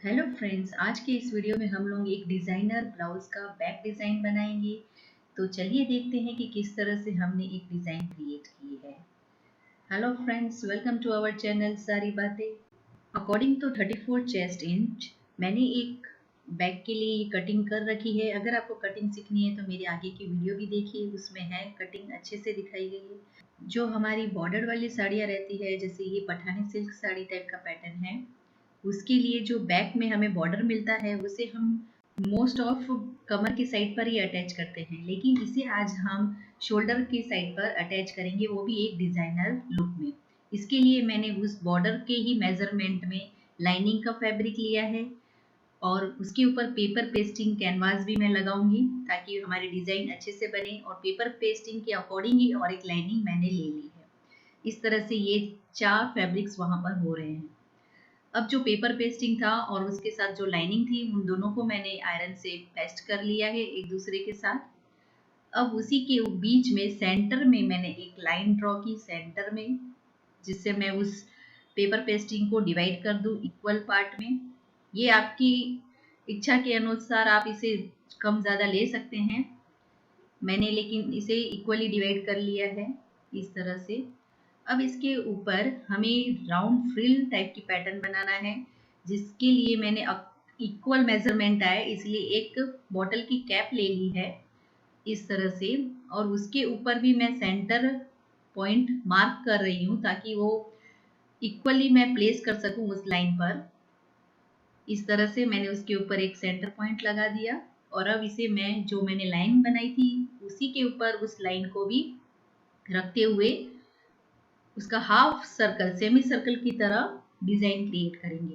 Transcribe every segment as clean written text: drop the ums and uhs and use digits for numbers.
Hello friends, आज के इस वीडियो में हम लोग एक डिज़ाइनर ब्लाउज का बैक डिज़ाइन बनाएंगे। तो चलिए देखते हैं कि किस तरह से हमने एक डिज़ाइन क्रिएट की है। Hello friends, welcome to our channel सारी बातें। अकॉर्डिंग टू 34 चेस्ट इंच मैंने एक बैक के लिए कटिंग कर रखी है। अगर आपको कटिंग सीखनी है तो मेरे आगे की वीडियो भी देखिए, उसमें है कटिंग अच्छे से दिखाई गई है। जो हमारी बॉर्डर वाली साड़ियाँ रहती है, जैसे ये पठानी सिल्क साड़ी टाइप का पैटर्न है, उसके लिए जो बैक में हमें बॉर्डर मिलता है उसे हम मोस्ट ऑफ कमर की साइड पर ही अटैच करते हैं, लेकिन इसे आज हम शोल्डर की साइड पर अटैच करेंगे, वो भी एक डिज़ाइनर लुक में। इसके लिए मैंने उस बॉर्डर के ही मेजरमेंट में लाइनिंग का फैब्रिक लिया है और उसके ऊपर पेपर पेस्टिंग कैनवास भी मैं लगाऊंगी ताकि हमारी डिज़ाइन अच्छे से बने। और पेपर पेस्टिंग के अकॉर्डिंग ही और एक लाइनिंग मैंने ले ली है। इस तरह से ये 4 फैब्रिक्स वहाँ पर हो रहे हैं। अब जो पेपर पेस्टिंग था और उसके साथ जो लाइनिंग थी, उन दोनों को मैंने आयरन से पेस्ट कर लिया है एक दूसरे के साथ। अब उसी के बीच में सेंटर में मैंने एक लाइन ड्रॉ की सेंटर में, जिससे मैं उस पेपर पेस्टिंग को डिवाइड कर दूं इक्वल पार्ट में। ये आपकी इच्छा के अनुसार आप इसे कम ज़्यादा ले सकते हैं, मैंने लेकिन इसे इक्वली डिवाइड कर लिया है इस तरह से। अब इसके ऊपर हमें राउंड फ्रिल टाइप की पैटर्न बनाना है, जिसके लिए मैंने इक्वल मेजरमेंट आए इसलिए एक बॉटल की कैप ले ली है इस तरह से। और उसके ऊपर भी मैं सेंटर पॉइंट मार्क कर रही हूँ ताकि वो इक्वली मैं प्लेस कर सकूँ उस लाइन पर। इस तरह से मैंने उसके ऊपर एक सेंटर पॉइंट लगा दिया और अब इसे मैं जो मैंने लाइन बनाई थी उसी के ऊपर उस लाइन को भी रखते हुए उसका हाफ सर्कल सेमी सर्कल की तरह डिजाइन क्रिएट करेंगे।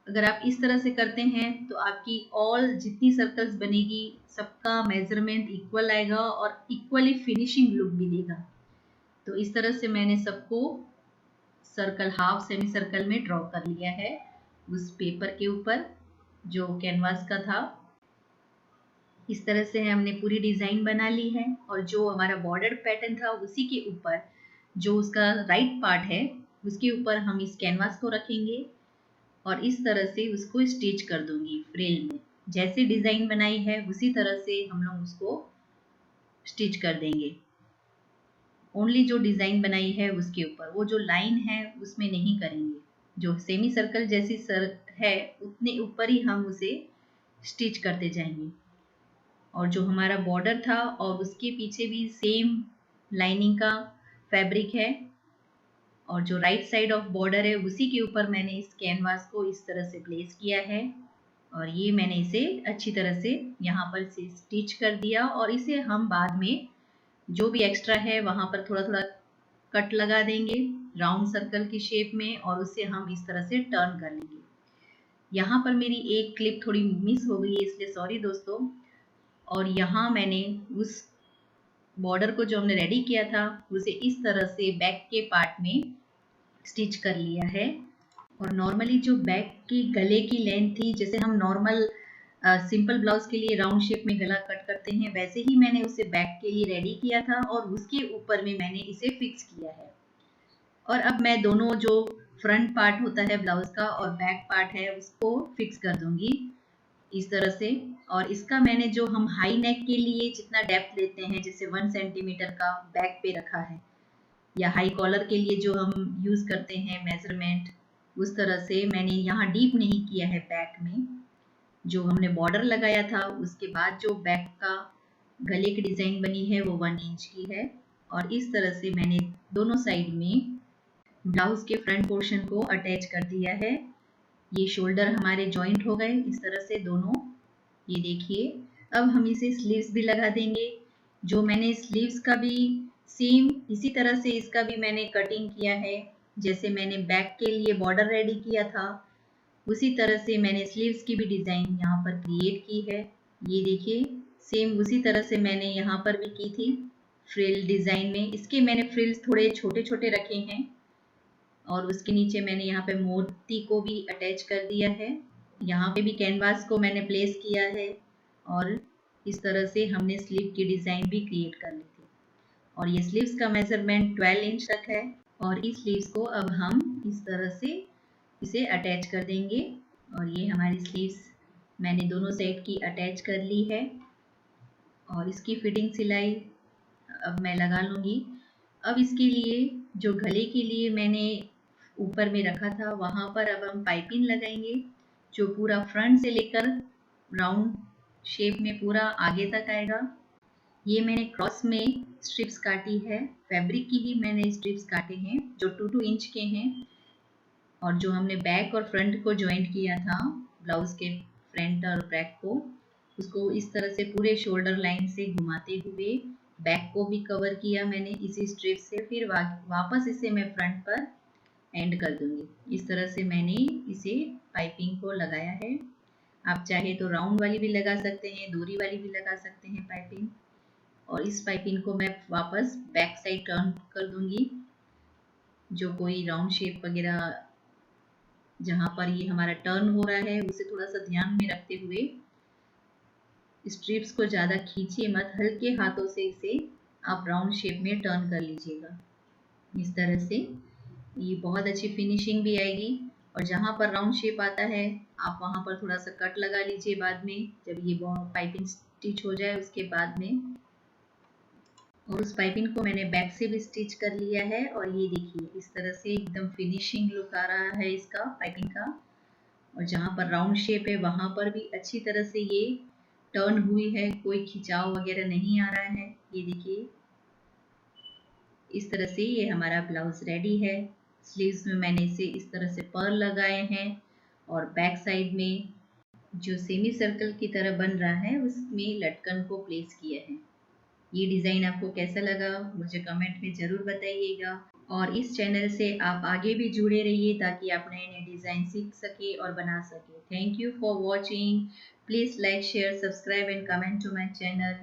अगर आप इस तरह से करते हैं तो आपकी ऑल जितनी सर्कल्स बनेगी सबका मेजरमेंट इक्वल आएगा और इक्वली फिनिशिंग लुक भी देगा। तो इस तरह से मैंने सबको सर्कल हाफ सेमी सर्कल में ड्रॉ कर लिया है उस पेपर के ऊपर जो कैनवास का था। इस तरह से हमने पूरी डिज़ाइन बना ली है और जो हमारा बॉर्डर पैटर्न था उसी के ऊपर जो उसका राइट पार्ट है उसके ऊपर हम इस कैनवास को रखेंगे और इस तरह से उसको स्टिच कर दूंगी फ्रिल में। जैसे डिज़ाइन बनाई है उसी तरह से हम लोग उसको स्टिच कर देंगे। ओनली जो डिज़ाइन बनाई है उसके ऊपर, वो जो लाइन है उसमें नहीं करेंगे। जो सेमी सर्कल जैसी सर है उतने ऊपर ही हम उसे स्टिच करते जाएंगे। और जो हमारा बॉर्डर था और उसके पीछे भी सेम लाइनिंग का फैब्रिक है और जो राइट साइड ऑफ बॉर्डर है उसी के ऊपर मैंने इस कैनवास को इस तरह से प्लेस किया है और ये मैंने इसे अच्छी तरह से यहाँ पर से स्टिच कर दिया। और इसे हम बाद में जो भी एक्स्ट्रा है वहाँ पर थोड़ा थोड़ा कट लगा देंगे राउंड सर्कल की शेप में और उसे हम इस तरह से टर्न कर लेंगे। यहाँ पर मेरी एक क्लिप थोड़ी मिस हो गई है इसलिए सॉरी दोस्तों। और यहाँ मैंने उस बॉर्डर को जो हमने रेडी किया था उसे इस तरह से बैक के पार्ट में स्टिच कर लिया है। और नॉर्मली जो बैक की गले की लेंथ थी, जैसे हम नॉर्मल सिंपल ब्लाउज के लिए राउंड शेप में गला कट करते हैं, वैसे ही मैंने उसे बैक के लिए रेडी किया था और उसके ऊपर में मैंने इसे फिक्स किया है। और अब मैं दोनों जो फ्रंट पार्ट होता है ब्लाउज का और बैक पार्ट है उसको फिक्स कर दूंगी इस तरह से। और इसका मैंने जो हम हाई नेक के लिए जितना डेप्थ लेते हैं, जैसे 1 सेंटीमीटर का बैक पे रखा है, या हाई कॉलर के लिए जो हम यूज़ करते हैं मेजरमेंट, उस तरह से मैंने यहाँ डीप नहीं किया है बैक में। जो हमने बॉर्डर लगाया था उसके बाद जो बैक का गले की डिज़ाइन बनी है वो 1 इंच की है। और इस तरह से मैंने दोनों साइड में ब्लाउज के फ्रंट पोर्शन को अटैच कर दिया है। ये शोल्डर हमारे जॉइंट हो गए इस तरह से दोनों, ये देखिए। अब हम इसे स्लीव्स भी लगा देंगे। जो मैंने स्लीव्स का भी सेम इसी तरह से इसका भी मैंने कटिंग किया है, जैसे मैंने बैक के लिए बॉर्डर रेडी किया था उसी तरह से मैंने स्लीव्स की भी डिज़ाइन यहाँ पर क्रिएट की है। ये देखिए, सेम उसी तरह से मैंने यहाँ पर भी की थी फ्रिल डिज़ाइन में। इसके मैंने फ्रिल्स थोड़े छोटे छोटे रखे हैं और उसके नीचे मैंने यहाँ पे मोती को भी अटैच कर दिया है। यहाँ पे भी कैनवास को मैंने प्लेस किया है और इस तरह से हमने स्लीव की डिज़ाइन भी क्रिएट कर ली थी। और ये स्लीव्स का मेजरमेंट 12 इंच तक है और इस स्लीव्स को अब हम इस तरह से इसे अटैच कर देंगे और ये हमारी स्लीव्स मैंने दोनों साइड की अटैच कर ली है और इसकी फिटिंग सिलाई अब मैं लगा लूँगी। अब इसके लिए जो गले के लिए मैंने ऊपर में रखा था वहाँ पर अब हम पाइपिंग लगाएंगे, जो पूरा फ्रंट से लेकर राउंड शेप में पूरा आगे तक आएगा। ये मैंने क्रॉस में स्ट्रिप्स काटी है, फैब्रिक की ही मैंने स्ट्रिप्स काटे हैं जो 2-2 इंच के हैं। और जो हमने बैक और फ्रंट को ज्वाइंट किया था, ब्लाउज के फ्रंट और बैक को, उसको इस तरह से पूरे शोल्डर लाइन से घुमाते हुए बैक को भी कवर किया मैंने इसी स्ट्रिप से। फिर वापस इसे मैं फ्रंट पर एंड कर दूंगी। इस तरह से मैंने इसे पाइपिंग को लगाया है। आप चाहे तो राउंड वाली भी लगा सकते हैं, डोरी वाली भी लगा सकते हैं पाइपिंग। और इस पाइपिंग को मैं वापस बैक साइड टर्न कर दूंगी, जो कोई राउंड शेप वगैरह जहाँ पर ये हमारा टर्न हो रहा है उसे थोड़ा सा ध्यान में रखते हुए, स्ट्रिप्स को ज़्यादा खींचिए मत, हल्के हाथों से इसे आप राउंड शेप में टर्न कर लीजिएगा। इस तरह से ये बहुत अच्छी फिनिशिंग भी आएगी। और जहाँ पर राउंड शेप आता है आप वहाँ पर थोड़ा सा कट लगा लीजिए बाद में, जब ये पाइपिंग स्टिच हो जाए उसके बाद में। और उस पाइपिंग को मैंने बैक से भी स्टिच कर लिया है और ये देखिए इस तरह से एकदम फिनिशिंग लुक आ रहा है इसका पाइपिंग का। और जहाँ पर राउंड शेप है वहाँ पर भी अच्छी तरह से ये टर्न हुई है, कोई खिंचाव वगैरह नहीं आ रहा है। ये देखिए इस तरह से ये हमारा ब्लाउज रेडी है। स्लीव्स में मैंने इसे इस तरह से पर्ल लगाए हैं और बैक साइड में जो सेमी सर्कल की तरह बन रहा है उसमें लटकन को प्लेस किया है। ये डिज़ाइन आपको कैसा लगा मुझे कमेंट में ज़रूर बताइएगा। और इस चैनल से आप आगे भी जुड़े रहिए ताकि आप नए नए डिज़ाइन सीख सके और बना सके। Thank you for watching. Please like share subscribe and comment to my channel.